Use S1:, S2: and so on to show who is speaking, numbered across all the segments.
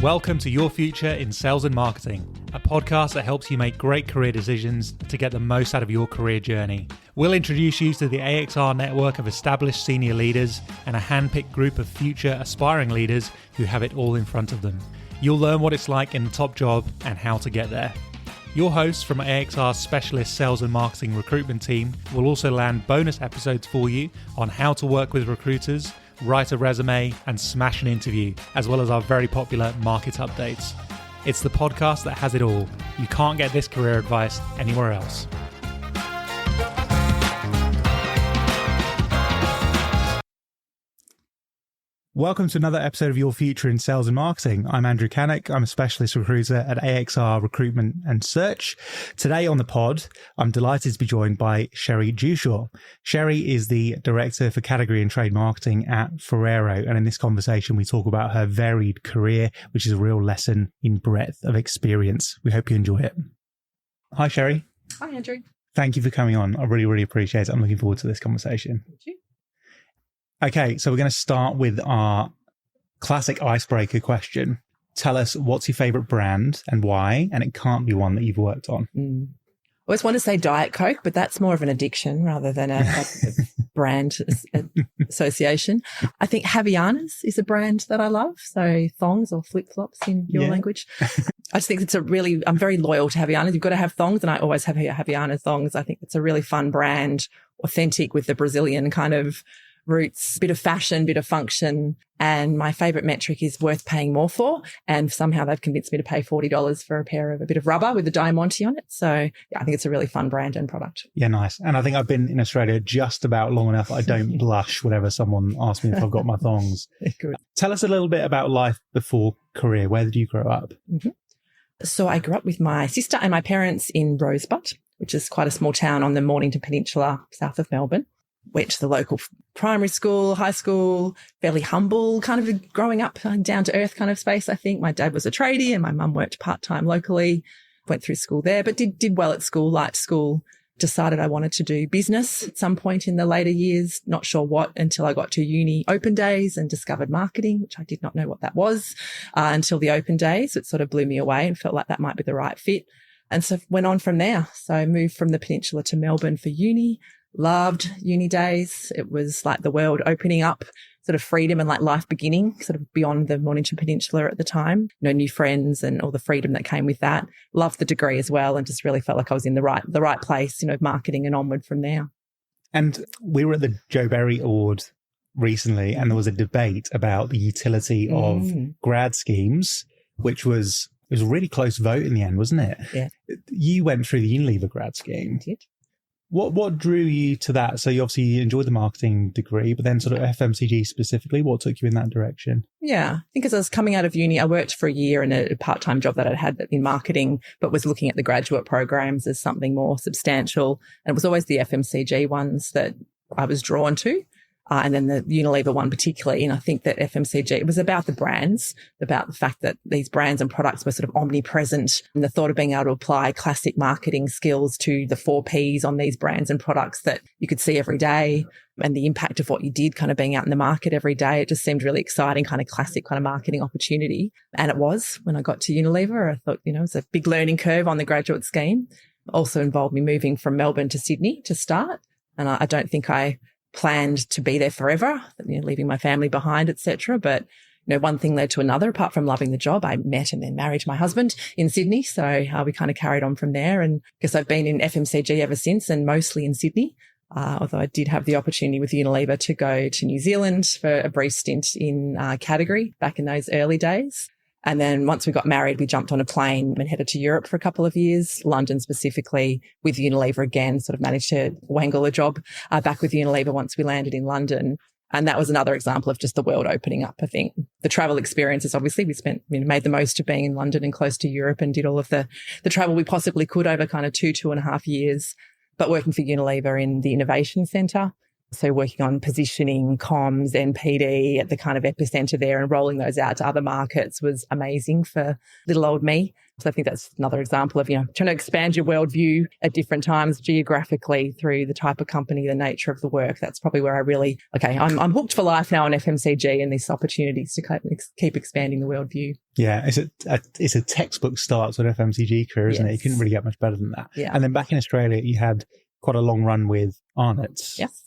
S1: Welcome to Your Future in Sales and Marketing, a podcast that helps you make great career decisions to get the most out of your career journey. We'll introduce you to the AXR network of established senior leaders and a hand-picked group of future aspiring leaders who have it all in front of them. You'll learn what it's like in the top job and how to get there. Your hosts from AXR's specialist sales and marketing recruitment team will also land bonus episodes for you on how to work with recruiters, write a resume, and smash an interview, as well as our very popular market updates. It's the podcast that has it all. You can't get this career advice anywhere else. Welcome to another episode of Your Future in Sales and Marketing. I'm Andrew Cannock. I'm a specialist recruiter at AXR Recruitment and Search. Today on the pod, I'm delighted to be joined by Sheri Juchau. Sheri is the Director for Category and Trade Marketing at Ferrero. And in this conversation, we talk about her varied career, which is a real lesson in breadth of experience. We hope you enjoy it. Hi, Sheri.
S2: Hi, Andrew.
S1: Thank you for coming on. I really, really appreciate it. I'm looking forward to this conversation.
S2: Thank you.
S1: Okay, so we're going to start with our classic icebreaker question. Tell us, what's your favorite brand and why? And it can't be one that you've worked on.
S2: I always want to say Diet Coke, but that's more of an addiction rather than a brand association. I think Havaianas is a brand that I love. So thongs or flip-flops in your language. I just think I'm very loyal to Havaianas. You've got to have thongs, and I always have Havaianas thongs. I think it's a really fun brand, authentic with the Brazilian kind of roots, bit of fashion, bit of function. And my favorite metric is worth paying more for. And somehow they've convinced me to pay $40 for a pair of a bit of rubber with a diamante on it. So yeah, I think it's a really fun brand and product.
S1: Yeah, nice. And I think I've been in Australia just about long enough. I don't blush whenever someone asks me if I've got my thongs.
S2: Good.
S1: Tell us a little bit about life before career. Where did you grow up?
S2: So I grew up with my sister and my parents in Rosebud, which is quite a small town on the Mornington Peninsula, south of Melbourne. Went to the local primary school, high school, fairly humble, kind of growing up, down to earth kind of space, I think. My dad was a tradie and my mum worked part-time locally, went through school there, but did well at school, liked school, decided I wanted to do business at some point in the later years, not sure what, until I got to uni open days and discovered marketing, which I did not know what that was until the open days. It sort of blew me away and felt like that might be the right fit. And so went on from there. So I moved from the peninsula to Melbourne for uni. Loved uni days. It was like the world opening up, sort of freedom and like life beginning, sort of beyond the Mornington Peninsula at the time. You know, new friends and all the freedom that came with that. Loved the degree as well, and just really felt like I was in the right place, you know, marketing and onward from there. And
S1: we were at the Joe Berry Award recently, and there was a debate about the utility of grad schemes, which was a really close vote in the end, wasn't it?
S2: Yeah.
S1: You went through the Unilever grad scheme.
S2: I did.
S1: What drew you to that? So you obviously enjoyed the marketing degree, but then sort of FMCG specifically, what took you in that direction?
S2: Yeah, I think as I was coming out of uni, I worked for a year in a part-time job that I'd had in marketing, but was looking at the graduate programs as something more substantial. And it was always the FMCG ones that I was drawn to. And then the Unilever one particularly. And I think that FMCG, it was about the brands, about the fact that these brands and products were sort of omnipresent, and the thought of being able to apply classic marketing skills to the 4 Ps on these brands and products that you could see every day, and the impact of what you did kind of being out in the market every day. It just seemed really exciting, kind of classic kind of marketing opportunity. And it was when I got to Unilever. I thought, you know, it was a big learning curve on the graduate scheme. Also involved me moving from Melbourne to Sydney to start. And I don't think I planned to be there forever, you know, leaving my family behind, etc. But, you know, one thing led to another. Apart from loving the job, I met and then married my husband in Sydney. So we kind of carried on from there. And I guess I've been in FMCG ever since, and mostly in Sydney. Although I did have the opportunity with Unilever to go to New Zealand for a brief stint in category back in those early days. And then once we got married, we jumped on a plane and headed to Europe for a couple of years, London specifically, with Unilever again, sort of managed to wangle a job back with Unilever once we landed in London. And that was another example of just the world opening up, I think. The travel experiences, obviously, we made the most of being in London and close to Europe, and did all of the travel we possibly could over kind of 2.5 years. But working for Unilever in the Innovation Centre, So working on positioning, comms, NPD at the kind of epicenter there and rolling those out to other markets was amazing for little old me. So I think that's another example of, trying to expand your worldview at different times geographically through the type of company, the nature of the work. That's probably where I really, I'm hooked for life now on FMCG and these opportunities to keep expanding the worldview.
S1: Yeah, it's a textbook start to an FMCG career, isn't it? You couldn't really get much better than that.
S2: Yeah.
S1: And then back in Australia, you had quite a long run with Arnott.
S2: Yes.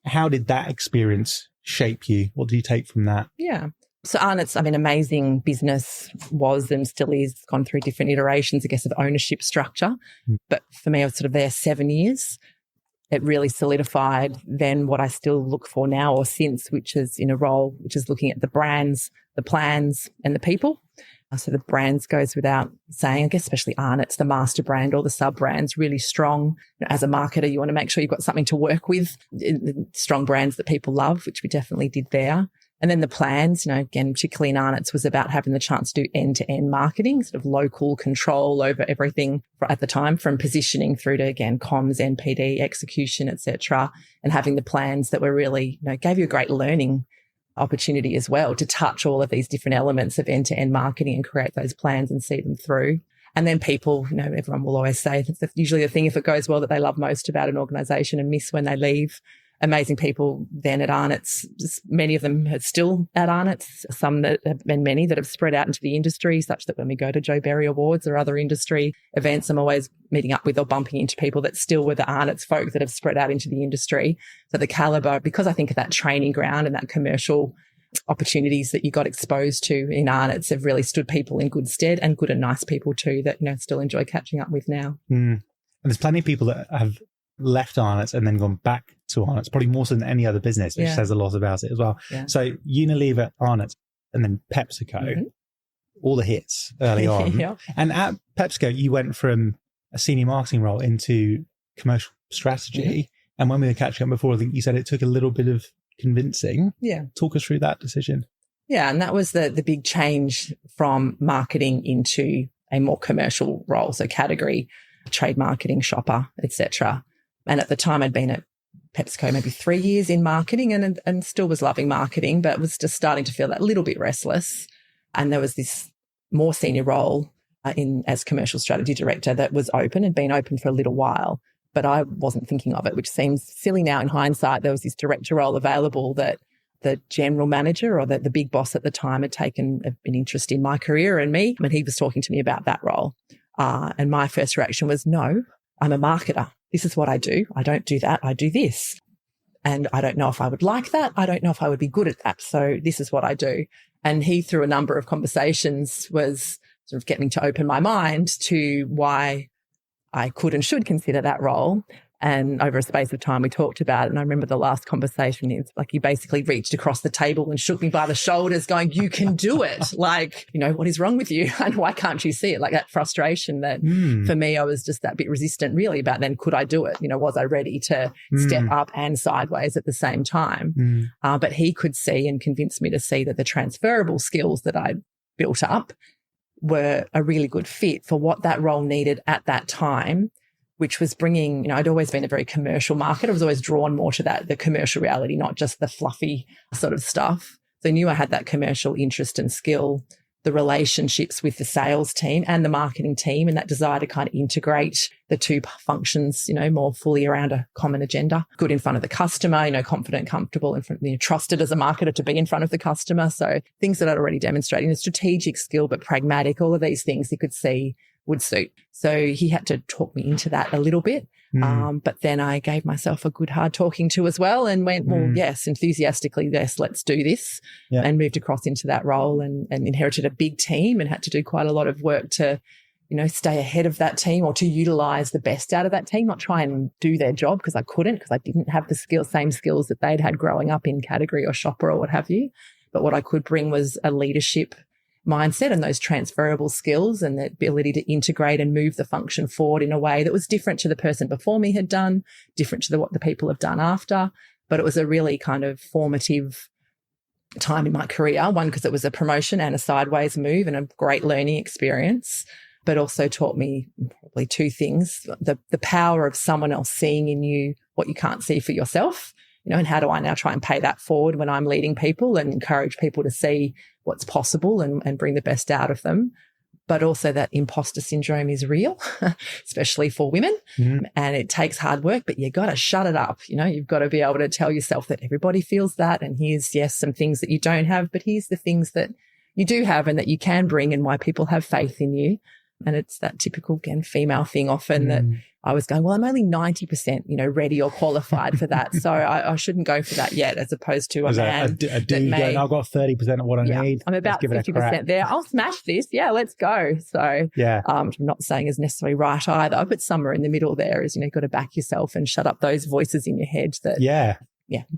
S1: How did that experience shape you? What did you take from that?
S2: Yeah. So Arnott's, amazing business was and still is, gone through different iterations, I guess, of ownership structure. But for me, I was sort of there 7 years. It really solidified then what I still look for now or since, which is in a role which is looking at the brands, the plans and the people. So the brands goes without saying, I guess, especially Arnott's, the master brand or the sub brands, really strong. As a marketer, you want to make sure you've got something to work with, strong brands that people love, which we definitely did there. And then the plans, again, particularly in Arnott's, was about having the chance to do end-to-end marketing, sort of local control over everything at the time, from positioning through to, again, comms, NPD, execution, etc., and having the plans that were really, gave you a great learning opportunity as well to touch all of these different elements of end-to-end marketing and create those plans and see them through. And then people, everyone will always say that's usually the thing, if it goes well, that they love most about an organisation and miss when they leave. Amazing people then at Arnott's, many of them are still at Arnott's, some that have been many that have spread out into the industry, such that when we go to Joe Berry Awards or other industry events, I'm always meeting up with or bumping into people that still were the Arnott's folk that have spread out into the industry. So the calibre, because I think of that training ground and that commercial opportunities that you got exposed to in Arnott's have really stood people in good stead, and good and nice people too that, still enjoy catching up with now.
S1: And there's plenty of people that have left Arnott's and then gone back to Arnott's, probably more so than any other business, which says a lot about it as well. Yeah. So Unilever, Arnott's, and then PepsiCo, all the hits early on.
S2: Yeah.
S1: And at PepsiCo, you went from a senior marketing role into commercial strategy. And when we were catching up before, I think you said it took a little bit of convincing.
S2: Yeah.
S1: Talk us through that decision.
S2: Yeah. And that was the big change from marketing into a more commercial role. So category, trade marketing, shopper, etc. And at the time I'd been at PepsiCo maybe 3 years in marketing and still was loving marketing, but was just starting to feel that little bit restless. And there was this more senior role as commercial strategy director that was open and been open for a little while, but I wasn't thinking of it, which seems silly now in hindsight. There was this director role available that the general manager or the big boss at the time had taken an interest in my career and me, and he was talking to me about that role. And my first reaction was, no, I'm a marketer. This is what I do. I don't do that. I do this. And I don't know if I would like that. I don't know if I would be good at that. So this is what I do. And he, through a number of conversations, was sort of getting me to open my mind to why I could and should consider that role. And over a space of time, we talked about it. And I remember the last conversation is like he basically reached across the table and shook me by the shoulders going, you can do it. Like, what is wrong with you? And why can't you see it? Like that frustration that for me, I was just that bit resistant really about then could I do it? Was I ready to step up and sideways at the same time? But he could see and convinced me to see that the transferable skills that I built up were a really good fit for what that role needed at that time, which was bringing, I'd always been a very commercial marketer. I was always drawn more to that, the commercial reality, not just the fluffy sort of stuff. So I knew I had that commercial interest and skill, the relationships with the sales team and the marketing team, and that desire to kind of integrate the two functions, more fully around a common agenda. Good in front of the customer, confident, comfortable, in front, trusted as a marketer to be in front of the customer. So things that I'd already demonstrated, a strategic skill, but pragmatic, all of these things he could see would suit. So he had to talk me into that a little bit. But then I gave myself a good hard talking to as well and went, well, yes, enthusiastically, yes, let's do this. And moved across into that role and inherited a big team and had to do quite a lot of work to, stay ahead of that team or to utilize the best out of that team, not try and do their job because I couldn't, because I didn't have the same skills that they'd had growing up in category or shopper or what have you. But what I could bring was a leadership mindset and those transferable skills and the ability to integrate and move the function forward in a way that was different to the person before me had done, different to what the people have done after. But it was a really kind of formative time in my career, one, because it was a promotion and a sideways move and a great learning experience, but also taught me probably two things: the power of someone else seeing in you what you can't see for yourself, and how do I now try and pay that forward when I'm leading people and encourage people to see what's possible and bring the best out of them. But also that imposter syndrome is real, especially for women. And it takes hard work, but you got to shut it up. You've got to be able to tell yourself that everybody feels that. And here's, yes, some things that you don't have, but here's the things that you do have and that you can bring and why people have faith in you. And it's that typical, again, female thing often that I was going, well, I'm only 90%, ready or qualified for that. So I shouldn't go for that yet, as opposed to a man.
S1: A dude going, I've got 30% of what I need.
S2: I'm about 50% there. I'll smash this. Yeah, let's go. So I'm not saying is necessarily right either, but somewhere in the middle there is, you've got to back yourself and shut up those voices in your head that.
S1: Yeah,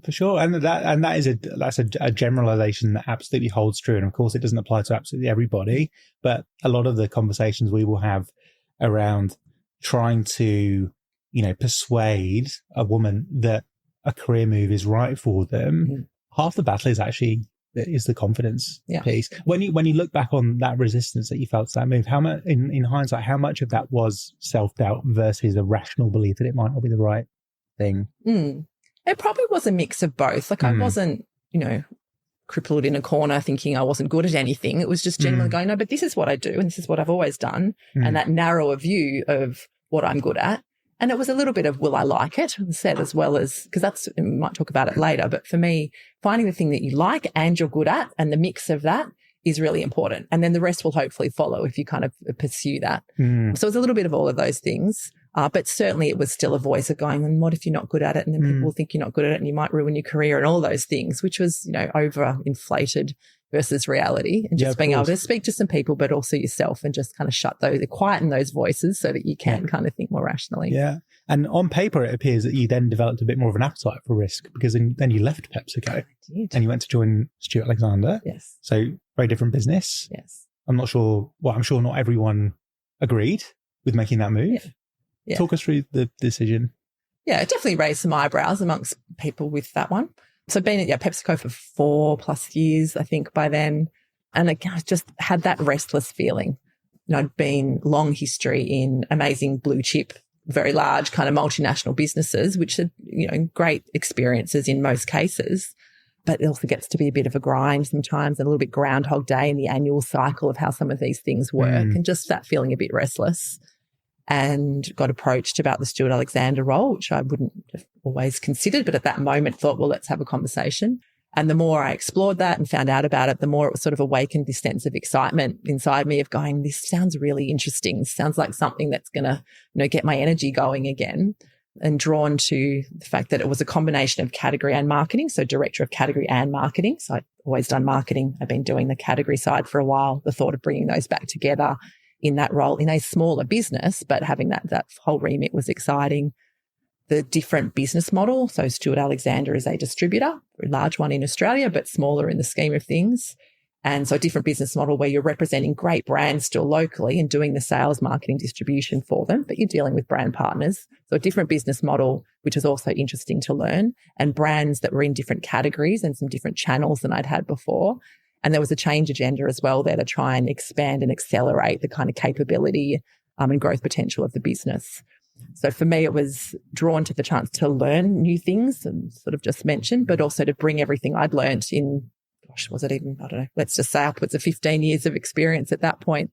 S1: for sure. And that's a generalization that absolutely holds true. And of course, it doesn't apply to absolutely everybody, but a lot of the conversations we will have around trying to, persuade a woman that a career move is right for them, half the battle is the confidence piece. When you look back on that resistance that you felt to that move, how much, in hindsight, how much of that was self-doubt versus a rational belief that it might not be the right thing?
S2: It probably was a mix of both. Like I wasn't, crippled in a corner thinking I wasn't good at anything. It was just genuinely going, no, but this is what I do and this is what I've always done. And that narrower view of what I'm good at. And it was a little bit of, will I like it? Said as well as, because we might talk about it later, but for me, finding the thing that you like and you're good at and the mix of that is really important. And then the rest will hopefully follow if you kind of pursue that. So it's a little bit of all of those things. But certainly it was still a voice of going, and what if you're not good at it? And then people will think you're not good at it and you might ruin your career and all those things, which was, overinflated versus reality. And just being able to speak to some people, but also yourself, and just kind of quieten those voices so that you can kind of think more rationally.
S1: Yeah. And on paper, it appears that you then developed a bit more of an appetite for risk, because then you left PepsiCo and you went to join Stuart Alexander.
S2: Yes.
S1: So very different business.
S2: Yes.
S1: I'm sure not everyone agreed with making that move. Yeah. Talk us through the decision.
S2: Yeah, it definitely raised some eyebrows amongst people with that one. So I've been at PepsiCo for 4+ years, I think, by then. And I just had that restless feeling. I'd been long history in amazing blue chip, very large kind of multinational businesses, which are, great experiences in most cases. But it also gets to be a bit of a grind sometimes, and a little bit Groundhog Day in the annual cycle of how some of these things work, and just that feeling a bit restless. And got approached about the Stuart Alexander role, which I wouldn't have always considered, but at that moment thought, well, let's have a conversation. And the more I explored that and found out about it, the more it was sort of awakened this sense of excitement inside me of going, this sounds really interesting. This sounds like something that's going to, get my energy going again. And drawn to the fact that it was a combination of category and marketing. So director of category and marketing. So I'd always done marketing. I've been doing the category side for a while. The thought of bringing those back together in that role in a smaller business, but having that whole remit was exciting. The different business model. So Stuart Alexander is a distributor, a large one in Australia, but smaller in the scheme of things. And so a different business model where you're representing great brands still locally and doing the sales, marketing, distribution for them, but you're dealing with brand partners. So a different business model, which is also interesting to learn, and brands that were in different categories and some different channels than I'd had before. And there was a change agenda as well there to try and expand and accelerate the kind of capability and growth potential of the business. So for me, it was drawn to the chance to learn new things and sort of just mentioned, but also to bring everything I'd learned in, was it even, I don't know, let's just say upwards of 15 years of experience at that point,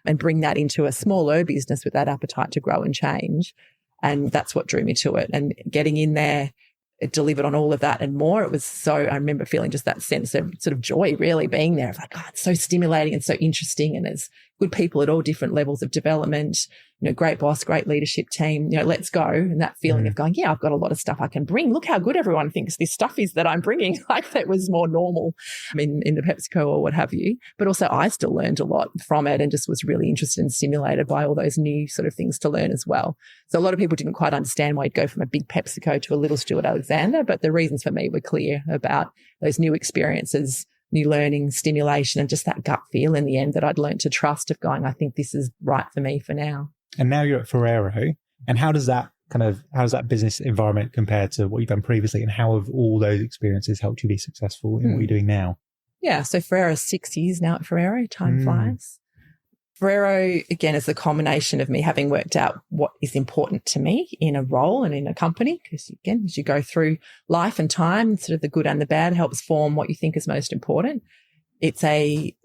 S2: and bring that into a smaller business with that appetite to grow and change. And that's what drew me to it. And getting in there, it delivered on all of that and more. It was I remember feeling just that sense of sort of joy really being there. Of like, oh, it's so stimulating and so interesting. And there's good people at all different levels of development, great boss, great leadership team, let's go. And that feeling of going, yeah, I've got a lot of stuff I can bring. Look how good everyone thinks this stuff is that I'm bringing. Like that was more normal in the PepsiCo or what have you. But also I still learned a lot from it and just was really interested and stimulated by all those new sort of things to learn as well. So a lot of people didn't quite understand why you'd go from a big PepsiCo to a little Stuart Alexander, but the reasons for me were clear about those new experiences, new learning, stimulation, and just that gut feel in the end that I'd learned to trust of going, I think this is right for me for now.
S1: And now you're at Ferrero. And how does that business environment compare to what you've done previously? And how have all those experiences helped you be successful in what you're doing now?
S2: Yeah. So Ferrero is 6 years now at Ferrero. Time flies. Ferrero, again, is the combination of me having worked out what is important to me in a role and in a company. Because again, as you go through life and time, sort of the good and the bad helps form what you think is most important. It's a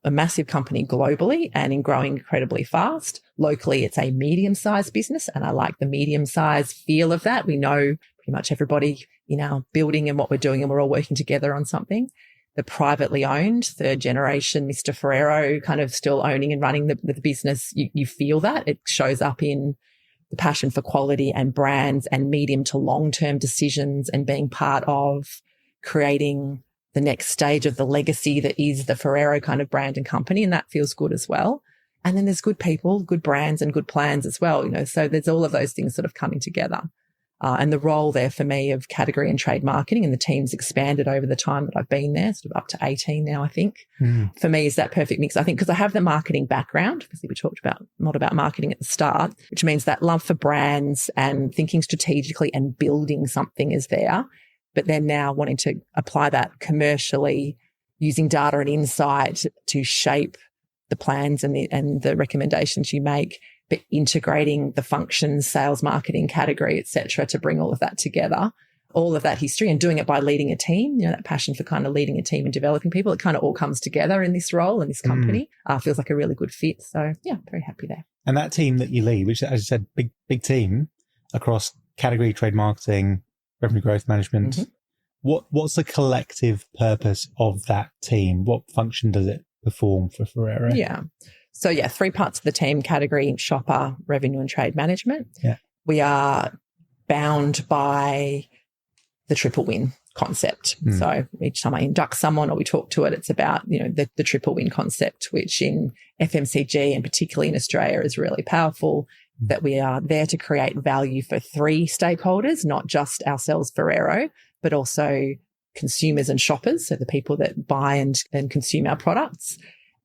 S2: massive company globally and growing incredibly fast. Locally, it's a medium-sized business, and I like the medium-sized feel of that. We know pretty much everybody in our building and what we're doing, and we're all working together on something. The privately owned, third generation, Mr. Ferrero kind of still owning and running the business. You feel that. It shows up in the passion for quality and brands and medium to long-term decisions and being part of creating the next stage of the legacy that is the Ferrero kind of brand and company. And that feels good as well. And then there's good people, good brands and good plans as well, so there's all of those things sort of coming together. And the role there for me of category and trade marketing, and the team's expanded over the time that I've been there, sort of up to 18 now, I think, for me is that perfect mix. I think because I have the marketing background, because we talked about not about marketing at the start, which means that love for brands and thinking strategically and building something is there. But then now wanting to apply that commercially, using data and insight to shape the plans and the recommendations you make, but integrating the functions, sales, marketing, category, et cetera, to bring all of that together, all of that history, and doing it by leading a team, that passion for kind of leading a team and developing people. It kind of all comes together in this role, in this company. Feels like a really good fit. So yeah, very happy there.
S1: And that team that you lead, which as you said, big team across category, trade marketing, revenue growth management. What's the collective purpose of that team? What function does it perform for Ferrero?
S2: Yeah. So 3 parts of the team: category, shopper, revenue and trade management. Yeah. We are bound by the triple win concept. So each time I induct someone or we talk to it, it's about, the triple win concept, which in FMCG and particularly in Australia is really powerful, that we are there to create value for 3 stakeholders, not just ourselves, Ferrero, but also consumers and shoppers, so the people that buy and consume our products,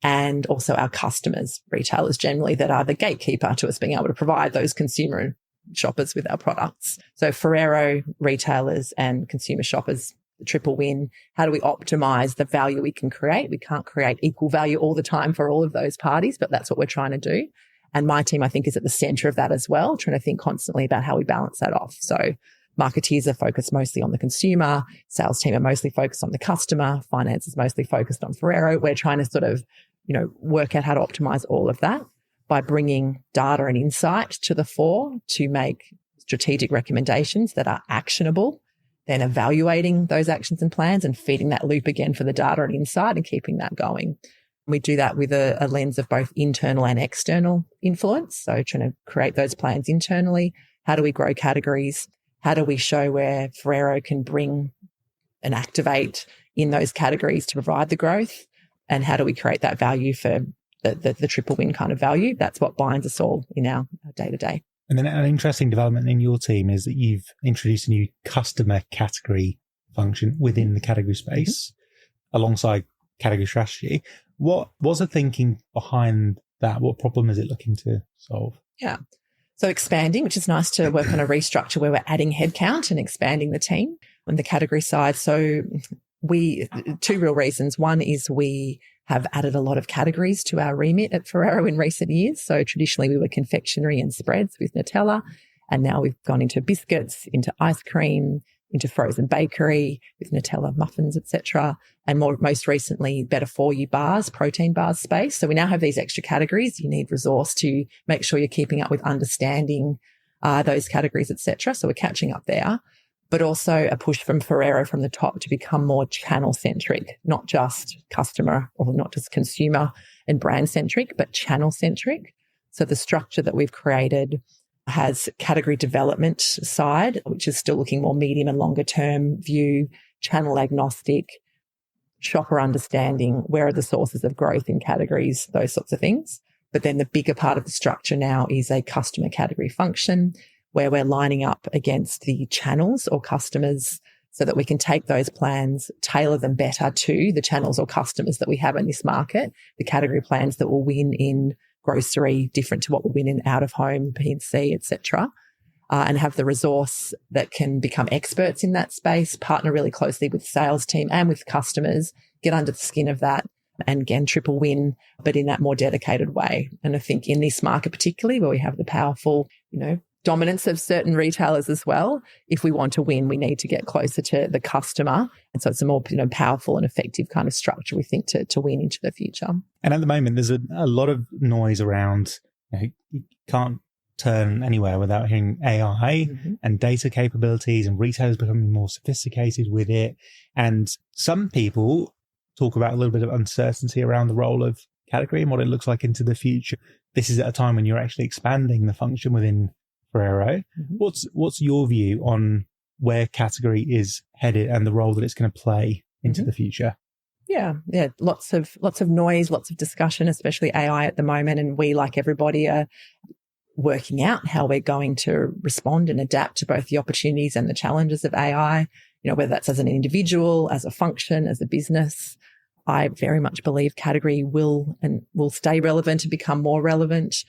S2: and also our customers, retailers generally, that are the gatekeeper to us being able to provide those consumer and shoppers with our products. So Ferrero, retailers and consumer shoppers, the triple win. How do we optimize the value we can create? We can't create equal value all the time for all of those parties, but that's what we're trying to do. And my team, I think, is at the center of that as well, trying to think constantly about how we balance that off. So marketeers are focused mostly on the consumer, sales team are mostly focused on the customer, finance is mostly focused on Ferrero. We're trying to sort of, work out how to optimize all of that by bringing data and insight to the fore to make strategic recommendations that are actionable, then evaluating those actions and plans and feeding that loop again for the data and insight and keeping that going. We do that with a lens of both internal and external influence. So trying to create those plans internally. How do we grow categories? How do we show where Ferrero can bring and activate in those categories to provide the growth? And how do we create that value for the triple win kind of value? That's what binds us all in our day-to-day.
S1: And then an interesting development in your team is that you've introduced a new customer category function within the category space alongside category strategy. What was the thinking behind that? What problem is it looking to solve?
S2: Yeah. So expanding, which is nice to work on a restructure where we're adding headcount and expanding the team on the category side. So 2 real reasons. One is we have added a lot of categories to our remit at Ferrero in recent years. So traditionally we were confectionery and spreads with Nutella, and now we've gone into biscuits, into ice cream, into frozen bakery with Nutella muffins, etc. And most recently, better for you bars, protein bars space. So we now have these extra categories. You need resource to make sure you're keeping up with understanding those categories, etc. So we're catching up there. But also a push from Ferrero from the top to become more channel-centric, not just customer or not just consumer and brand-centric, but channel-centric. So the structure that we've created has category development side, which is still looking more medium and longer term view, channel agnostic, shopper understanding, where are the sources of growth in categories, those sorts of things. But then the bigger part of the structure now is a customer category function where we're lining up against the channels or customers so that we can take those plans, tailor them better to the channels or customers that we have in this market, the category plans that will win in grocery, different to what will win in out-of-home, P&C, etc., and have the resource that can become experts in that space, partner really closely with the sales team and with customers, get under the skin of that, and again, triple win, but in that more dedicated way. And I think in this market particularly, where we have the powerful, dominance of certain retailers as well, if we want to win, we need to get closer to the customer. And so it's a more powerful and effective kind of structure, we think, to win into the future.
S1: And at the moment, there's a lot of noise around, you can't turn anywhere without hearing AI and data capabilities, and retailers becoming more sophisticated with it. And some people talk about a little bit of uncertainty around the role of category and what it looks like into the future. This is at a time when you're actually expanding the function within Ferrero. What's your view on where category is headed and the role that it's going to play into the future?
S2: Yeah. Lots of noise, lots of discussion, especially AI at the moment. And we, like everybody, are working out how we're going to respond and adapt to both the opportunities and the challenges of AI, whether that's as an individual, as a function, as a business. I very much believe category will stay relevant and become more relevant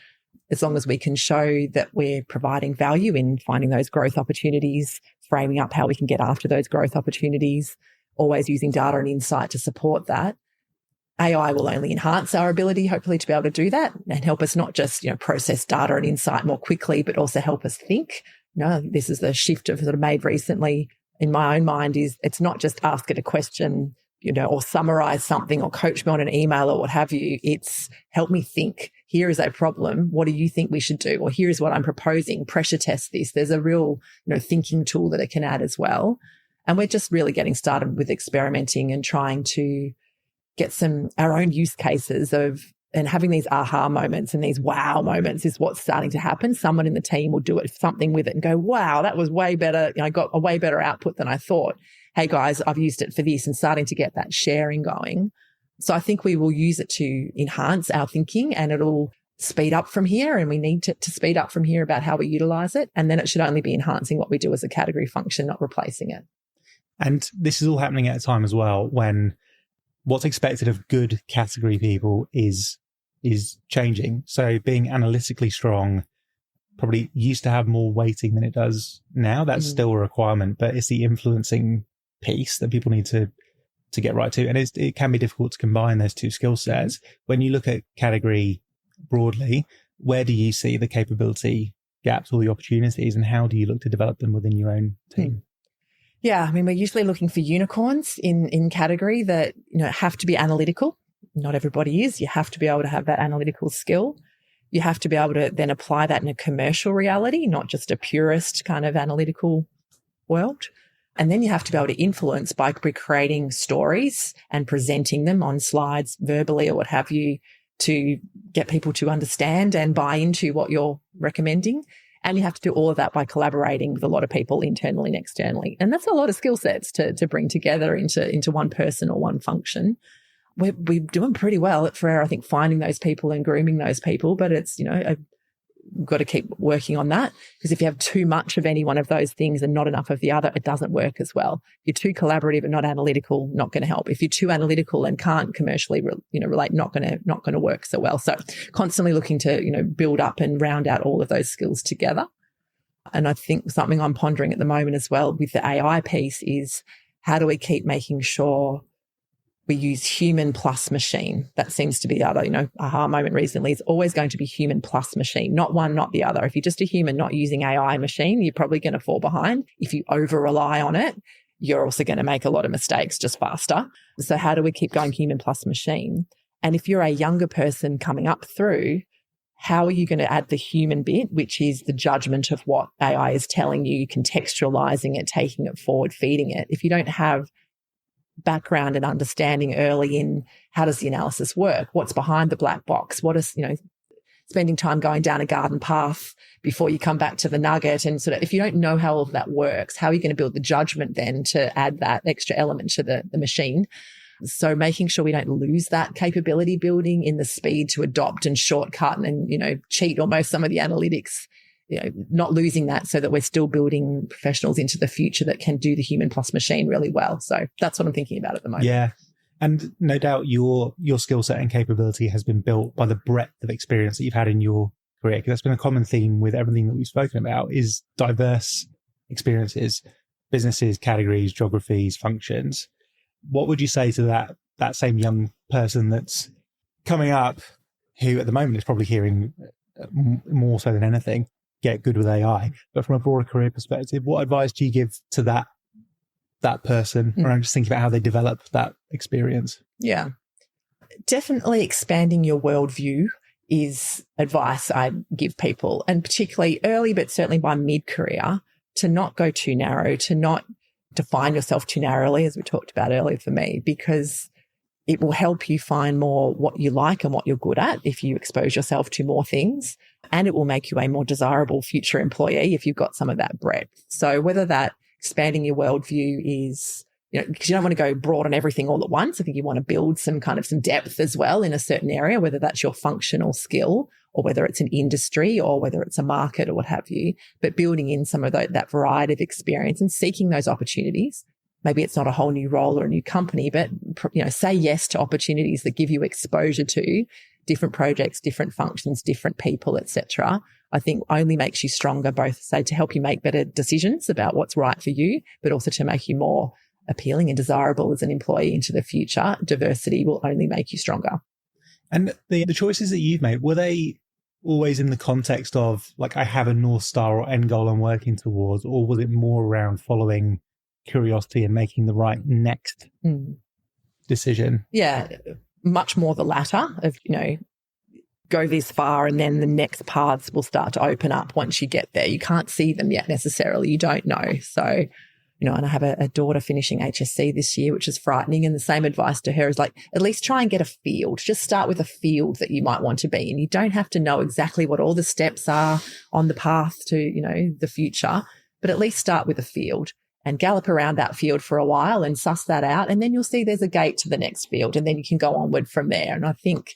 S2: as long as we can show that we're providing value in finding those growth opportunities, framing up how we can get after those growth opportunities, always using data and insight to support that. AI will only enhance our ability, hopefully, to be able to do that and help us not just, process data and insight more quickly, but also help us think. This is the shift I've sort of made recently in my own mind, is it's not just ask it a question, or summarize something or coach me on an email or what have you. It's help me think. Here is a problem. What do you think we should do? Or here is what I'm proposing. Pressure test this. There's a real, thinking tool that it can add as well. And we're just really getting started with experimenting and trying to get our own use cases and having these aha moments and these wow moments is what's starting to happen. Someone in the team will do something with it and go, wow, that was way better. I got a way better output than I thought. Hey guys, I've used it for this, and starting to get that sharing going. So I think we will use it to enhance our thinking, and it'll speed up from here. And we need to speed up from here about how we utilize it. And then it should only be enhancing what we do as a category function, not replacing it.
S1: And this is all happening at a time as well when what's expected of good category people is changing. So being analytically strong probably used to have more weighting than it does now. That's still a requirement, but it's the influencing piece that people need to get right to. And it can be difficult to combine those two skill sets. When you look at category broadly, where do you see the capability gaps or the opportunities, and how do you look to develop them within your own team?
S2: Yeah, we're usually looking for unicorns in category that have to be analytical. Not everybody is. You have to be able to have that analytical skill. You have to be able to then apply that in a commercial reality, not just a purist kind of analytical world. And then you have to be able to influence by creating stories and presenting them on slides verbally or what have you to get people to understand and buy into what you're recommending. And you have to do all of that by collaborating with a lot of people internally and externally. And that's a lot of skill sets to bring together into one person or one function. We're doing pretty well at Ferrero, I think, finding those people and grooming those people. But it's, we've got to keep working on that, because if you have too much of any one of those things and not enough of the other, it doesn't work as well. If you're too collaborative and not analytical, not going to help. If you're too analytical and can't commercially, relate, not going to work so well. So constantly looking to, build up and round out all of those skills together. And I think something I'm pondering at the moment as well with the AI piece is how do we keep making sure we use human plus machine? That seems to be the other, aha moment recently. It's always going to be human plus machine, not one, not the other. If you're just a human not using AI machine, you're probably going to fall behind. If you over rely on it, you're also going to make a lot of mistakes just faster. So how do we keep going human plus machine? And if you're a younger person coming up through, how are you going to add the human bit, which is the judgment of what AI is telling you, contextualizing it, taking it forward, feeding it? If you don't have background and understanding early in how does the analysis work, what's behind the black box, what is, spending time going down a garden path before you come back to the nugget, and sort of, if you don't know how all of that works, how are you going to build the judgment then to add that extra element to the machine? So making sure we don't lose that capability building in the speed to adopt and shortcut and cheat almost some of the analytics, not losing that, so that we're still building professionals into the future that can do the human plus machine really well. So that's what I'm thinking about at the moment.
S1: Yeah. And no doubt your skill set and capability has been built by the breadth of experience that you've had in your career. Because that's been a common theme with everything that we've spoken about, is diverse experiences, businesses, categories, geographies, functions. What would you say to that that same young person that's coming up, who at the moment is probably hearing more so than anything, get good with AI. But from a broader career perspective, what advice do you give to that person around just thinking about how they develop that experience?
S2: Yeah. Definitely expanding your worldview is advice I give people, and particularly early, but certainly by mid-career, to not go too narrow, to not define yourself too narrowly, as we talked about earlier for me, because it will help you find more what you like and what you're good at if you expose yourself to more things, and it will make you a more desirable future employee if you've got some of that breadth. So whether that expanding your worldview is, because you don't want to go broad on everything all at once. I think you want to build some depth as well in a certain area, whether that's your functional skill or whether it's an industry or whether it's a market or what have you, but building in some of that variety of experience and seeking those opportunities. Maybe it's not a whole new role or a new company, but, say yes to opportunities that give you exposure to different projects, different functions, different people, etc. I think only makes you stronger, both say to help you make better decisions about what's right for you, but also to make you more appealing and desirable as an employee into the future. Diversity will only make you stronger.
S1: And the choices that you've made, were they always in the context of I have a North Star or end goal I'm working towards, or was it more around following curiosity and making the right next decision?
S2: Yeah, much more the latter of, go this far and then the next paths will start to open up once you get there. You can't see them yet necessarily. You don't know. So, and I have a daughter finishing HSC this year, which is frightening. And the same advice to her is at least try and get a field. Just start with a field that you might want to be in. You don't have to know exactly what all the steps are on the path to, the future, but at least start with a field and gallop around that field for a while and suss that out. And then you'll see there's a gate to the next field and then you can go onward from there. And I think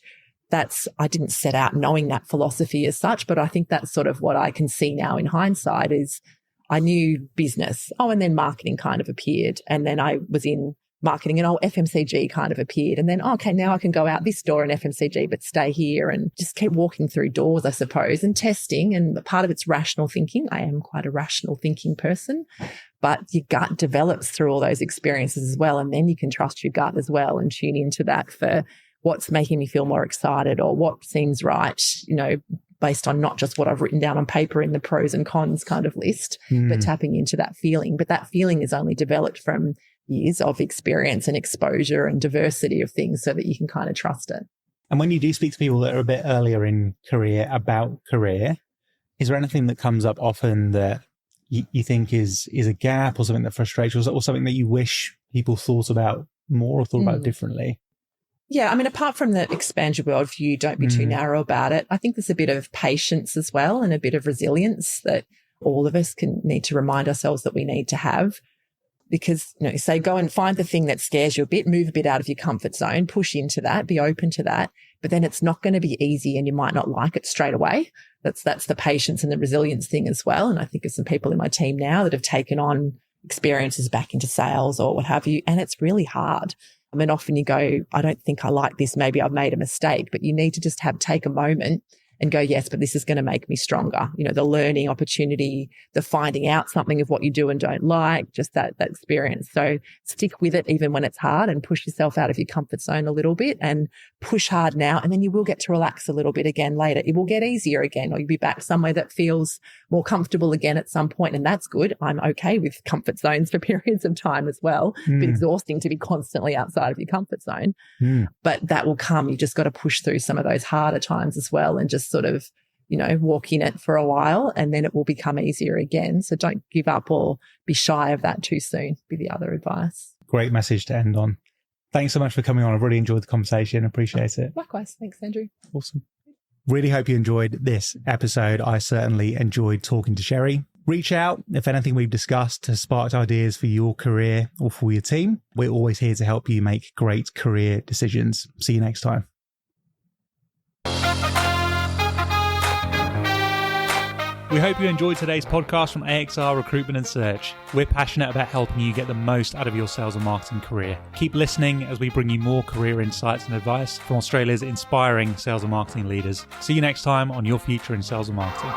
S2: I didn't set out knowing that philosophy as such, but I think that's sort of what I can see now in hindsight is I knew business. And then marketing kind of appeared. And then I was in marketing and FMCG kind of appeared. And then, now I can go out this door in FMCG, but stay here and just keep walking through doors, I suppose, and testing. And part of it's rational thinking. I am quite a rational thinking person, but your gut develops through all those experiences as well. And then you can trust your gut as well and tune into that for what's making me feel more excited or what seems right, based on not just what I've written down on paper in the pros and cons kind of list, but tapping into that feeling. But that feeling is only developed from years of experience and exposure and diversity of things so that you can kind of trust it.
S1: And when you do speak to people that are a bit earlier in career about career, is there anything that comes up often that you think is a gap or something that frustrates you or something that you wish people thought about more or thought about differently?
S2: Yeah, apart from the expand your worldview, don't be too narrow about it. I think there's a bit of patience as well and a bit of resilience that all of us need to remind ourselves that we need to have. Because, say go and find the thing that scares you a bit, move a bit out of your comfort zone, push into that, be open to that. But then it's not going to be easy and you might not like it straight away. That's the patience and the resilience thing as well. And I think of some people in my team now that have taken on experiences back into sales or what have you. And it's really hard. Often you go, I don't think I like this. Maybe I've made a mistake, but you need to just take a moment and go, yes, but this is going to make me stronger. The learning opportunity, the finding out something of what you do and don't like, just that experience. So stick with it even when it's hard and push yourself out of your comfort zone a little bit and push hard now. And then you will get to relax a little bit again later. It will get easier again, or you'll be back somewhere that feels more comfortable again at some point. And that's good. I'm okay with comfort zones for periods of time as well. A bit exhausting to be constantly outside of your comfort zone, but that will come. You just got to push through some of those harder times as well and just sort of, walk in it for a while and then it will become easier again. So don't give up or be shy of that too soon, be the other advice.
S1: Great message to end on. Thanks so much for coming on. I've really enjoyed the conversation. Appreciate it.
S2: Likewise. Thanks, Andrew.
S1: Awesome. Really hope you enjoyed this episode. I certainly enjoyed talking to Sheri. Reach out if anything we've discussed has sparked ideas for your career or for your team. We're always here to help you make great career decisions. See you next time. We hope you enjoyed today's podcast from AXR Recruitment and Search. We're passionate about helping you get the most out of your sales and marketing career. Keep listening as we bring you more career insights and advice from Australia's inspiring sales and marketing leaders. See you next time on Your Future in Sales and Marketing.